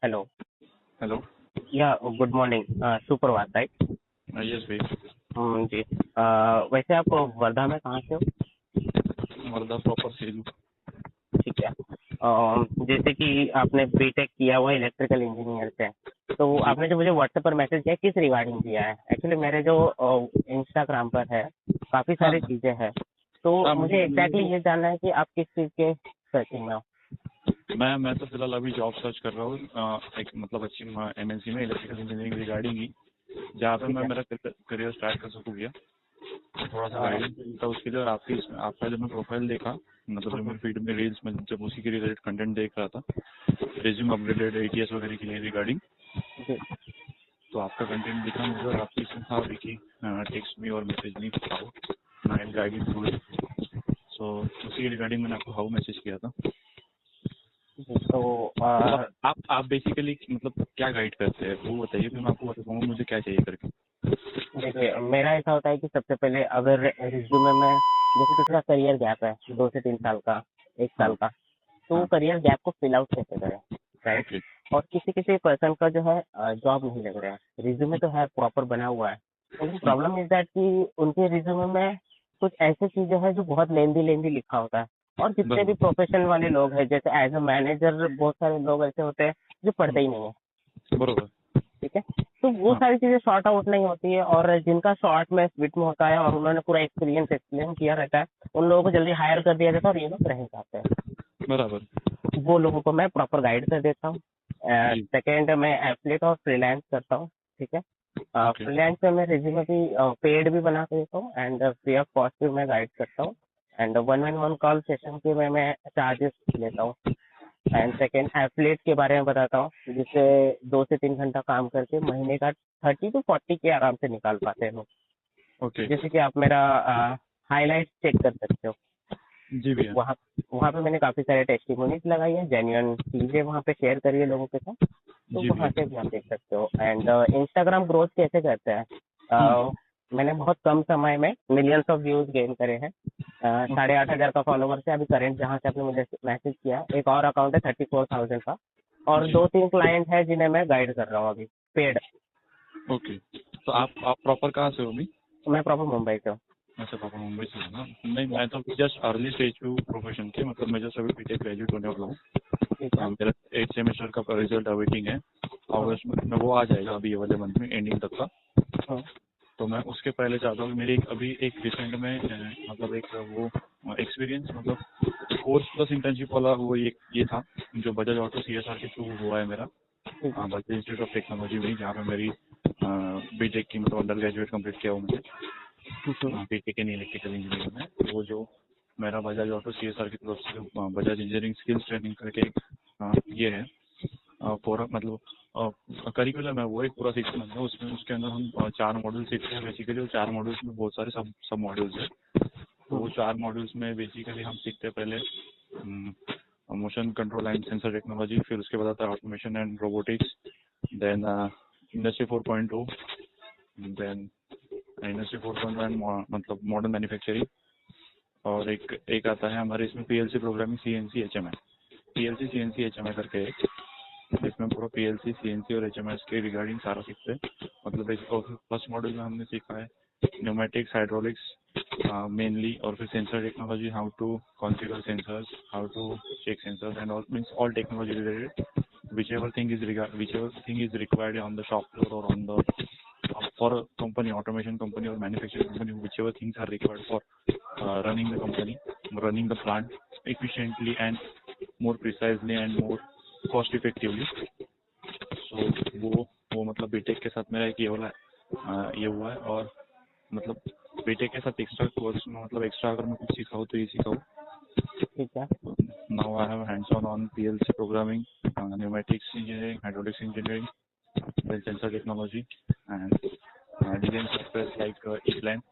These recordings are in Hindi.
हेलो। हेलो। या गुड मॉर्निंग, सुप्रभात राइट। यस भाई। जी। वैसे आप वर्धा में कहाँ से हो? वर्धा प्रॉपर सेलू। ठीक है। जैसे कि आपने बीटेक किया हुआ इलेक्ट्रिकल इंजीनियर से, तो जी। आपने जो मुझे व्हाट्सएप पर मैसेज किया किस रिगार्डिंग किया है? एक्चुअली मेरे जो इंस्टाग्राम पर है काफ़ी हाँ सारी चीज़ें हैं, तो हाँ मुझे एग्जैक्टली मुझे ये जानना है कि आप किस चीज़ के सर्चिंग में हो। मैं तो फिलहाल अभी जॉब सर्च कर रहा हूँ, एक मतलब अच्छी एमएनसी में इलेक्ट्रिकल इंजीनियरिंग रिगार्डिंग ही, जहाँ पे ठीक मैं है। मेरा करियर स्टार्ट कर सकूँ भैया। थोड़ा सा अ, गाइडेंस था उसके लिए, और आपका जब मैं प्रोफाइल देखा, मतलब जो मेरे फीड में रील्स में जब उसी के रिलेटेड कंटेंट देख रहा था, रेज्यूम अपडेटेड एटीएस वगैरह के लिए रिगार्डिंग, जी। तो आपका कंटेंट दिखा मुझे, और आपकी इसमें था भी कि टेक्स्ट मी और message me how I am guided through it. So उसी रिगार्डिंग मैंने आपको हाउ मैसेज किया था। जी, तो मतलब आप बेसिकली मतलब क्या गाइड करते हैं वो बताइए, फिर मैं आपको बताऊंगा मुझे क्या चाहिए करके। देखिए, मेरा ऐसा होता है कि सबसे पहले अगर रिज्यूमे में जैसे किसी का करियर गैप है 2 से 3 साल का, 1 साल हाँ का, तो वो हाँ। करियर गैप को फिल आउट कैसे करें, राइट? ओके। और किसी किसी पर्सन का जो है जॉब नहीं लग रहा है, रिज्यूमे तो है प्रॉपर बना हुआ है, लेकिन प्रॉब्लम इज दैट कि उनके रिज्यूमे में कुछ ऐसी चीजें हैं जो बहुत लेंदी लेंदी लिखा होता है। और जितने भी बराबर प्रोफेशन वाले लोग हैं, जैसे एज अ मैनेजर बहुत सारे लोग ऐसे होते हैं जो पढ़ते ही नहीं है। बराबर। ठीक है। तो वो हाँ सारी चीजें शॉर्ट आउट नहीं होती है, और जिनका शॉर्ट में स्विट में होता है और उन्होंने पूरा एक्सपीरियंस एक्सप्लेन किया रहता है, उन लोगों को जल्दी हायर कर दिया जाता है और ये लोग रह जाते हैं। बराबर। वो लोगों को मैं प्रॉपर गाइड कर देता हूँ। जी। सेकेंड, मैं एफलेट और फ्रीलांस करता हूँ। ठीक है। ओके। फ्रीलांस में मैं रिज्यूमे भी पेड भी बना के देता हूँ एंड फ्री ऑफ कॉस्ट भी मैं गाइड करता हूँ। And one and one call session के मैं चार्जेस लेता हूँ। एंड सेकेंड, एफलेट के बारे में बताता हूँ, जिससे 2 से 3 घंटा काम करके महीने का 30 to 40 के आराम से निकाल पाते हैं लोग। ओके। जैसे कि आप मेरा हाईलाइट चेक कर सकते हो। जी भैया। वहाँ वहाँ पे मैंने काफी सारे टेस्टिमोनीज लगाई है, जेन्युइन चीजें वहाँ पे शेयर करी है लोगों के साथ, तो जी वहाँ से भैया। भी आप देख सकते हो। एंड इंस्टाग्राम ग्रोथ कैसे करते हैं? मैंने बहुत कम समय में मिलियंस ऑफ व्यूज गेन करे हैं। ओके। 8,500 का फॉलोवर से अभी करंट जहाँ से आपने मुझे मैसेज किया, एक और अकाउंट है 34,000 का, और जी। 2-3 क्लाइंट है जिन्हें मैं गाइड कर रहा हूँ अभी पेड। ओके। तो आप प्रॉपर कहाँ से हो अभी? मैं प्रॉपर मुंबई से हूँ। अच्छा, पापा मुंबई से हो ना? नहीं, मैं तो जस्ट अर्ली स्टेज पे हूँ प्रोफेशन के, मतलब मैं जस्ट अभी बीटेक ग्रेजुएट होने वाला हूँ। ठीक है। मेरा 8 सेमेस्टर का रिजल्ट अवेटिंग है। हाँ। अगस्त में वो आ जाएगा, अभी ये वाले मंथ में एंडिंग तक का। हाँ। तो मैं उसके पहले चाहता हूँ कि मेरी अभी एक रिसेंट में मतलब एक वो एक्सपीरियंस, मतलब कोर्स प्लस इंटर्नशिप वाला वो ये था जो बजाज ऑटो सीएसआर के थ्रू हुआ है मेरा, ठीक है। बजाज इंस्टीट्यूट ऑफ टेक्नोलॉजी में, जहाँ पे मेरी बीटेक की मतलब अंडर ग्रेजुएट कंप्लीट किया हुआ मुझे, हम्म। बीटेक इन इलेक्ट्रिकल इंजीनियरिंग में। वो जो मेरा बजाज ऑटो सीएसआर की तरफ से बजाज इंजीनियरिंग स्किल्स ट्रेनिंग करके एक ये है पूरा, मतलब करिकुलम है वो, एक पूरा 6 मंथ है उसमें। उसके अंदर हम 4 मॉड्यूल सीखते हैं बेसिकली, और 4 मॉड्यूल्स में बहुत सारे सब सब मॉड्यूल्स हैं। तो वो हम्म। 4 मॉड्यूल्स में बेसिकली हम सीखते हैं पहले motion control and sensor technology, फिर उसके बाद आता है automation and robotics, then industry 4.0, then industry 4.1 and मतलब मॉडर्न मैन्युफैक्चरिंग, और एक आता है हमारे इसमें PLC programming, CNC HMI, PLC CNC HMI करके एक, जिसमें पूरा पीएलसी सीएनसी और एचएमएस के रिगार्डिंग सारा सीखते हैं। मतलब फर्स्ट मॉड्यूल में हमने सीखा है न्यूमेटिक्स हाइड्रोलिक्स मेनली, और फिर sensor technology, how to configure sensors, how to check sensors and all, means all technology related, whichever thing is required on the shop floor or on the for a company, automation company or manufacturing company, whichever things are required for running the company, running the plant efficiently and more precisely and more cost effectively. So वो मतलब बीटेक के साथ मेरा एक ये वाला ये हुआ है। और मतलब बीटेक के साथ एक्स्ट्रा कोर्स में, मतलब एक्स्ट्रा अगर मैं कुछ सीखा हूँ तो ये सीखा हूँ। ठीक है। Now I have hands-on on PLC programming, pneumatics engineering, hydraulics engineering, then sensor technology, and design softwares like ePlan,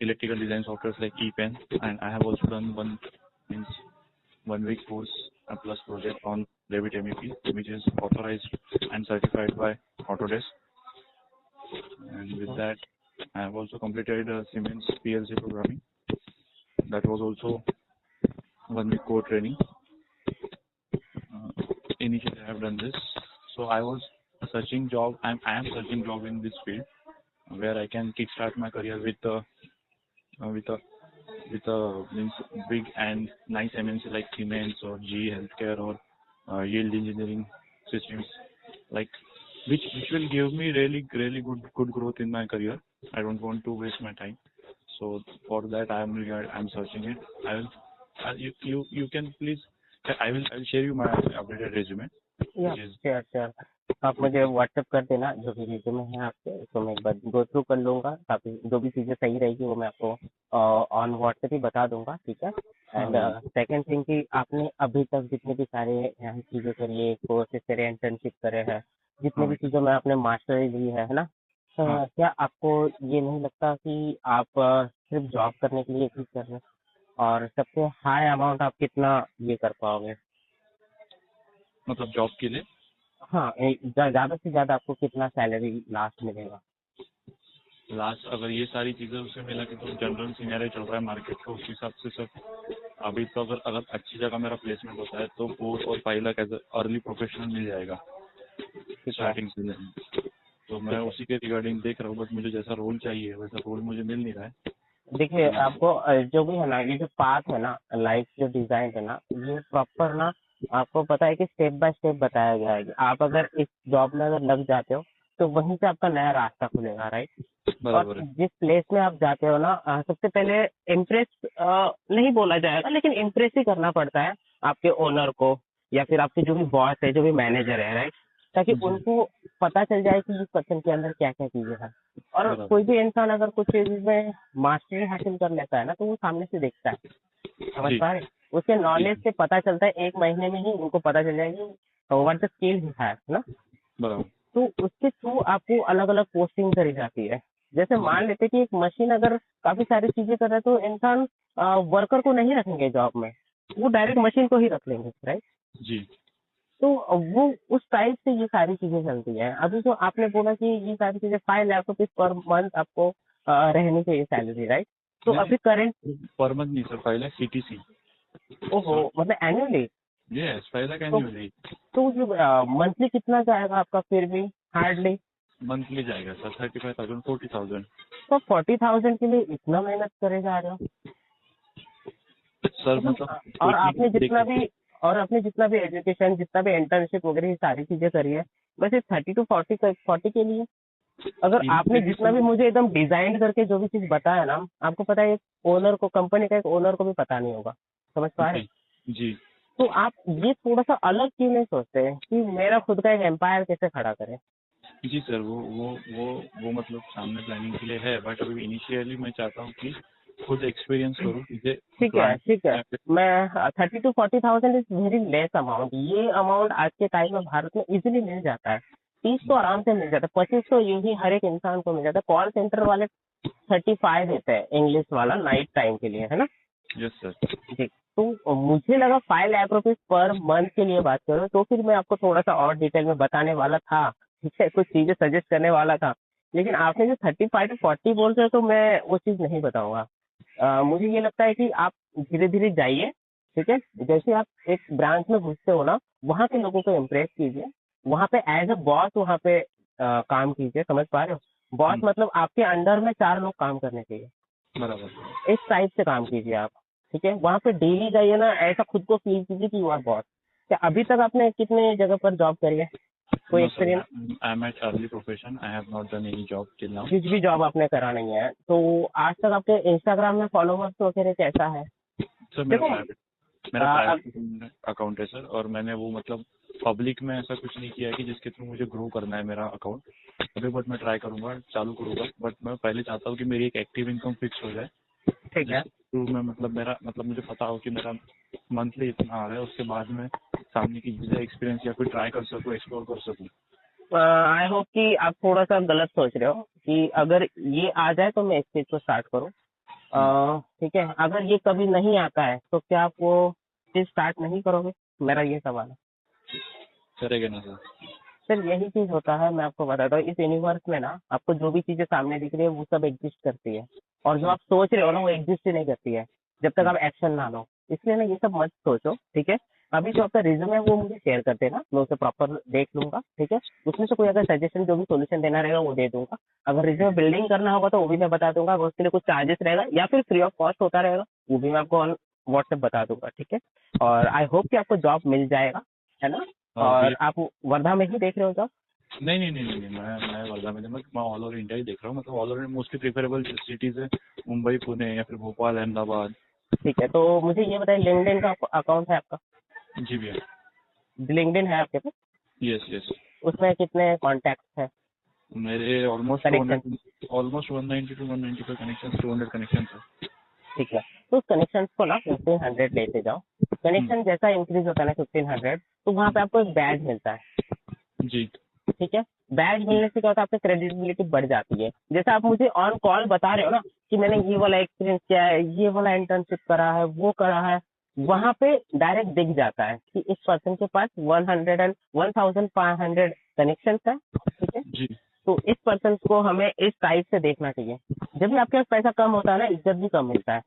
electrical design softwares like ePen, and I have also done means 1 week course plus project on Revit MEP, which is authorized and certified by Autodesk. And with that, I have also completed Siemens PLC programming. That was also 1 week core training. initially I have done this. So I was searching job. I am searching job in this field where I can kickstart my career with means big and nice MNC like Siemens or GE Healthcare or Yield Engineering Systems, like which will give me really good growth in my career. I don't want to waste my time. So for that I'm searching it. I will you can please I will share you my updated resume, या which is श्योर आप मुझे व्हाट्सएप कर देना जो भी रिज्यूमे है आपके, उसको मैं एक बार गो थ्रू कर लूंगा, ताकि जो भी चीज़ें सही रहेगी वो मैं आपको ऑन व्हाट्सएप ही बता दूंगा, ठीक है। एंड सेकंड थिंग कि आपने अभी तक जितने भी सारे यहाँ चीज़ें करी है, कोर्सेज करे, इंटर्नशिप करे हैं, जितने भी चीज़ों में आपने मास्टरी ली है ना, क्या आपको ये नहीं लगता कि आप सिर्फ जॉब करने के लिए चीज़ कर रहे हैं, और सबसे हाई अमाउंट आप कितना ये कर पाओगे? मतलब जॉब के लिए हाँ, ज़्यादा से ज़्यादा आपको कितना सैलरी लास्ट मिलेगा? लास्ट अगर ये सारी चीजें उससे मिला कि तो जनरल सिनेरियो चल रहा है मार्केट का, उस हिसाब से सर अभी तो अगर अच्छी जगह मेरा प्लेसमेंट होता है तो 4 और 5 लाख एज अर्ली प्रोफेशनल मिल जाएगा स्टार्टिंग से। तो मैं उसी के रिगार्डिंग देख रहा हूँ, बट मुझे जैसा रोल चाहिए वैसा रोल मुझे मिल नहीं रहा है। देखिए, आपको जो भी है ना, ये जो पाथ है ना, लाइफ जो डिजाइन है ना, ये प्रॉपर ना आपको पता है कि स्टेप बाय स्टेप बताया गया है कि आप अगर इस जॉब में अगर लग जाते हो तो वहीं से आपका नया रास्ता खुलेगा, राइट। और जिस प्लेस में आप जाते हो ना, सबसे पहले इम्प्रेस नहीं बोला जाएगा, लेकिन इम्प्रेस ही करना पड़ता है आपके ओनर को, या फिर आपके जो भी बॉस है, जो भी मैनेजर है, राइट, ताकि उनको पता चल जाए कि इस पर्सन के अंदर क्या क्या चीजें हैं। और कोई भी इंसान अगर कुछ चीज में मास्टरी हासिल कर लेता है ना, तो वो सामने से देखता है, समझ पा रहे, उसके नॉलेज से पता चलता है, 1 महीने में ही उनको पता चल जाएगी what the skill he has ना। तो उसके थ्रू आपको अलग अलग पोस्टिंग करी जाती है। जैसे मान लेते कि एक मशीन अगर काफी सारी चीजें कर रहा है, तो इंसान वर्कर को नहीं रखेंगे जॉब में, वो डायरेक्ट मशीन को ही रख लेंगे, राइट जी। तो वो उस टाइप से ये सारी चीजें चलती हैं। अभी जो आपने बोला कि ये सारी चीजें 5 लाख रुपीज पर मंथ आपको रहनी चाहिए सैलरी, राइट, तो अभी करंट पर मंथ नहीं सर, 5 लाख CTC। ओहो, मतलब एनुअली? Yes, 5 lakh annually. तो जो मंथली कितना जाएगा आपका फिर भी? हार्डली मंथली जाएगा सर 35,000 40,000। तो 40,000 के लिए इतना मेहनत करे जा रहे हो सर? मतलब और आपने जितना भी एजुकेशन, जितना भी इंटर्नशिप वगैरह ये सारी चीजें करी है, बस ये 30 to 40 के लिए। अगर आपने जितना भी मुझे एकदम डिजाइन करके जो भी चीज बताया ना, आपको पता है ओनर को, कंपनी का एक ओनर को भी पता नहीं होगा, समझ पा रहे जी। तो आप ये थोड़ा सा अलग क्यों नहीं सोचते हैं कि मेरा खुद का एक एम्पायर कैसे खड़ा करें? जी सर, वो मतलब सामने प्लानिंग के लिए है, बट अभी इनिशियली मैं चाहता हूँ कि खुद एक्सपीरियंस करूँ। ठीक है, मैं 30 to 40,000 is very less amount. ये अमाउंट आज के टाइम में भारत में इजीली मिल जाता है। 30 तो आराम से मिल जाता है, 25 तो यही हर एक इंसान को मिल जाता है। कॉल सेंटर वाले 35 देते हैं, इंग्लिश वाला नाइट टाइम के लिए, है ना? Yes sir. जी, तो मुझे लगा 5 लाख रुपीज पर मंथ के लिए बात करो, तो फिर मैं आपको थोड़ा सा और डिटेल में बताने वाला था, ठीक है, कुछ चीजें सजेस्ट करने वाला था, लेकिन आपने जो 35 to 40 बोल रहे हो, तो मैं वो चीज नहीं बताऊंगा। मुझे ये लगता है कि आप धीरे धीरे जाइए, ठीक है। जैसे आप एक ब्रांच में घुसते हो ना, वहाँ के लोगों को इम्प्रेस कीजिए, वहाँ पे एज अ बॉस वहाँ पे काम कीजिए, समझ पा रहे हो? बॉस मतलब आपके अंडर में 4 लोग काम करने चाहिए, बराबर। इस टाइप से काम कीजिए आप, ठीक है। वहाँ पे डेली जाइए ना, ऐसा खुद को फील कीजिए कि यू आर बॉस। क्या अभी तक आपने कितने जगह पर जॉब करी है? कोई experience? I am at early profession, I have not done any job till now. कुछ भी जॉब आपने करा नहीं है, तो आज तक आपके इंस्टाग्राम में फॉलोवर्स वगैरह कैसा है? सर मेरा प्राइवेट अकाउंट है सर, और मैंने वो मतलब पब्लिक में ऐसा कुछ नहीं किया है कि जिसके थ्रू मुझे ग्रो करना है मेरा अकाउंट अभी, बट मैं ट्राई करूंगा, चालू करूंगा, बट मैं पहले चाहता हूँ कि मेरी एक एक्टिव इनकम फिक्स हो जाए, ठीक है। थ्रू मैं मतलब मुझे पता हो कि मेरा मंथली इतना आ रहा है, उसके बाद में सामने की चीजें एक्सपीरियंस या फिर ट्राई कर सकूँ, एक्सप्लोर कर सकूँ। आई होप कि आप थोड़ा सा गलत सोच रहे हो कि अगर ये आ जाए तो मैं इस चीज को स्टार्ट करूँ, ठीक है। अगर ये कभी नहीं आता है तो क्या आप वो चीज स्टार्ट नहीं करोगे? मेरा ये सवाल है। करेगा ना सर? सर यही चीज होता है, मैं आपको बताता हूँ, इस यूनिवर्स में ना आपको जो भी चीजें सामने दिख रही है वो सब एग्जिस्ट करती है, और जो आप सोच रहे हो ना वो एग्जिस्ट ही नहीं करती है जब तक आप एक्शन ना लो। इसलिए ना ये सब मत सोचो, ठीक है। अभी जो आपका रिज्यूम है वो मुझे शेयर कर देना, मैं उसे प्रॉपर देख लूंगा, ठीक है। उसमें से कोई अगर सजेशन जो भी सोल्यूशन देना रहेगा वो दे दूंगा। अगर रिज्यूम बिल्डिंग करना होगा तो वो भी मैं बता दूंगा, अगर उसके लिए कुछ चार्जेस रहेगा या फिर फ्री ऑफ कॉस्ट होता रहेगा वो भी मैं आपको ऑन व्हाट्सएप बता दूंगा, ठीक है। और आई होप कि आपको जॉब मिल जाएगा, है ना। और आप वर्धा में ही देख रहे हो जॉब? नहीं नहीं नहीं नहीं, मैं वर्धा में नहीं, मैं ऑल ओवर इंडिया ही देख रहा हूँ। मतलब all over mostly preferable cities है मुंबई, पुणे या फिर भोपाल, अहमदाबाद। ठीक है, तो मुझे ये बताइए, लिंक्डइन का अकाउंट है आपका? जी भैया। लिंक्डइन है आपके पास? Yes yes. उसमें कितने कॉन्टैक्ट है? मेरे almost connection? 190 to 195 connection, 200 connection है। ठीक है, तो उस कनेक्शन को ना 1500 लेते जाओ। कनेक्शन जैसा इंक्रीज होता है ना 1500, तो वहाँ पे आपको एक बैज मिलता है। जी। ठीक है, बैज मिलने से क्या होता है, आपकी क्रेडिबिलिटी बढ़ जाती है। जैसे आप मुझे ऑन कॉल बता रहे हो ना कि मैंने ये वाला एक्सपीरियंस किया है, ये वाला इंटर्नशिप करा है, वो करा है, वहाँ पे डायरेक्ट दिख जाता है कि इस पर्सन के पास 1500 कनेक्शन है, ठीक है। जी। तो इस पर्सन को हमें इस टाइप से देखना चाहिए। जब भी आपके पास पैसा कम होता है ना, इज्जत भी कम मिलता है।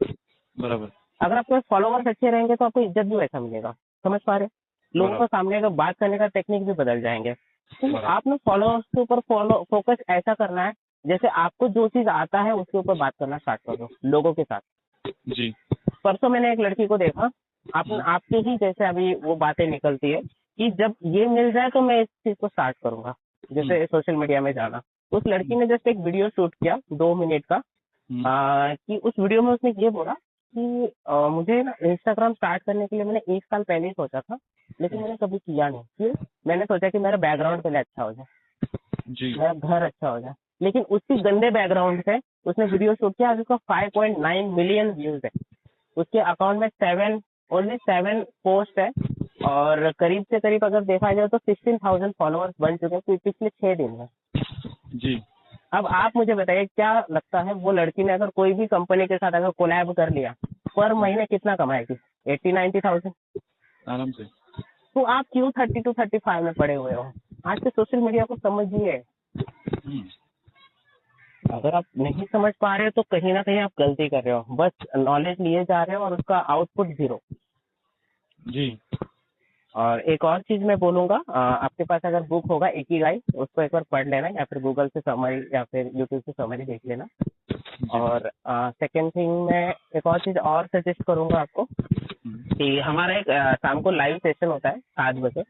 बराबर। अगर आपके फॉलोवर्स अच्छे रहेंगे तो आपको इज्जत भी वैसा मिलेगा, समझ पा रहे? लोगों को सामने का बात करने का टेक्निक भी बदल जाएंगे। तो आपने फॉलोअर्स के ऊपर फोकस ऐसा करना है, जैसे आपको जो चीज आता है उसके ऊपर बात करना स्टार्ट कर दो लोगों के साथ। जी। परसों मैंने एक लड़की को देखा, आपके ही जैसे अभी वो बातें निकलती है कि जब ये मिल जाए तो मैं इस चीज को स्टार्ट करूंगा, जैसे सोशल मीडिया में जाना। उस लड़की ने जस्ट एक वीडियो शूट किया 2 मिनट का, कि उस वीडियो में उसने ये बोला कि मुझे ना इंस्टाग्राम स्टार्ट करने के लिए मैंने 1 साल पहले ही सोचा था, लेकिन मैंने कभी किया नहीं। क्यों? मैंने सोचा कि मेरा बैकग्राउंड पहले अच्छा हो जाए, जी। मेरा घर अच्छा हो जाए। लेकिन उसी गंदे बैकग्राउंड से उसने वीडियो शूट किया, उसका 5.9 मिलियन व्यूज है। उसके अकाउंट में ओनली 7 पोस्ट है, और करीब से करीब अगर देखा जाए तो 16,000 फॉलोअर्स बन चुके हैं पिछले 6 दिन में। जी। अब आप मुझे बताइए, क्या लगता है वो लड़की ने अगर कोई भी कंपनी के साथ अगर कोलैब कर लिया, पर महीने कितना कमाएगी? 80-90,000 आराम से। तो आप क्यों 32-35 में पड़े हुए हो? आज के सोशल मीडिया को समझिए। अगर आप नहीं समझ पा रहे हो तो कहीं ना कहीं आप गलती कर रहे हो, बस नॉलेज लिए जा रहे हो और उसका आउटपुट 0। जी। और एक और चीज मैं बोलूंगा, आपके पास अगर बुक होगा इकिगाई, उसको एक बार पढ़ लेना, या फिर गूगल से समरी या फिर यूट्यूब से समरी देख लेना। और सेकेंड थिंग, मैं एक और चीज और सजेस्ट करूंगा आपको कि हमारा एक शाम को लाइव सेशन होता है 7 बजे,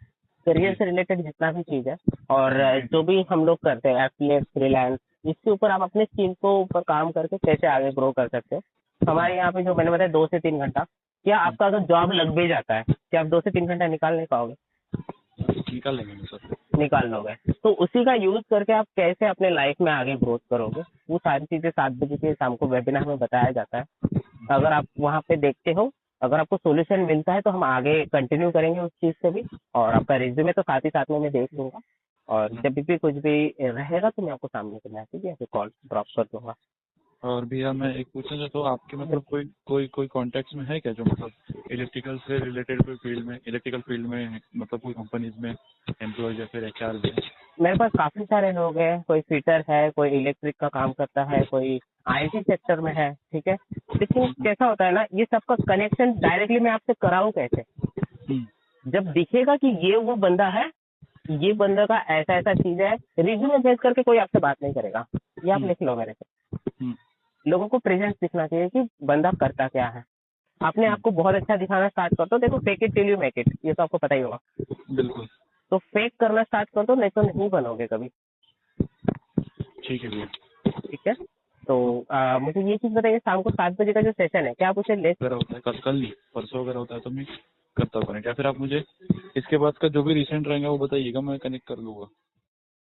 करियर से रिलेटेड जितना भी चीज है और जो भी हम लोग करते हैं एफिलिएट, फ्रीलांस, इसके ऊपर आप अपने स्किल को ऊपर काम करके कैसे आगे ग्रो कर सकते हो। हमारे यहाँ पे जो मैंने बताया 2 से 3 घंटा, क्या आपका अगर जॉब लग भी जाता है, क्या आप 2 से 3 घंटा निकाल नहीं पाओगे? निकाल लेंगे सर। निकाल लोगे। तो उसी का यूज करके आप कैसे अपने लाइफ में आगे ग्रोथ करोगे, वो सारी चीजें 7 बजे के शाम को वेबिनार में बताया जाता है। अगर आप वहाँ पे देखते हो, अगर आपको सोल्यूशन मिलता है तो हम आगे कंटिन्यू करेंगे उस चीज से भी, और आपका रिज्यूमे तो साथ ही साथ में मैं देख लूंगा, और जब भी कुछ भी रहेगा तो मैं आपको सामने से मैसेज या फिर कॉल ड्रॉप कर दूंगा। और भैया मैं एक पूछना चाहता हूँ, आपके मतलब कोई कॉन्टेक्ट में है क्या जो मतलब इलेक्ट्रिकल से रिलेटेड कोई फील्ड में, इलेक्ट्रिकल फील्ड में, मतलब कोई कंपनीज में एम्प्लॉय या फिर एचआर में? मेरे पास काफी सारे लोग हैं, कोई फिटर है, कोई इलेक्ट्रिक का काम करता है, कोई आईटी सेक्टर में है, ठीक है। लेकिन कैसा होता है ना, ये सबका कनेक्शन डायरेक्टली मैं आपसे कराऊं कैसे? जब दिखेगा कि ये वो बंदा है, ये बंदा का ऐसा ऐसा चीज है, रिज्यूमे भेज करके कोई आपसे बात नहीं करेगा। ये आप लिख लो मेरे से। लोगों को प्रेजेंस दिखना चाहिए कि बंदा करता क्या है। अपने आप को बहुत अच्छा दिखाना स्टार्ट कर दो। देखो, fake it till you make it, ये तो आपको पता ही होगा। बिल्कुल। तो फेक करना स्टार्ट कर दो, नहीं तो नहीं बनोगे कभी। ठीक है भैया। ठीक है, तो मुझे ये चीज बताइए, शाम को 7 बजे का जो सेशन है, क्या आप उसे ले? अगर होता है कल नहीं परसों अगर होता है तो मैं करता हूँ कनेक्ट, या फिर आप मुझे इसके बाद का जो भी रिसेंट रहेगा वो बताइएगा, मैं कनेक्ट कर लूंगा।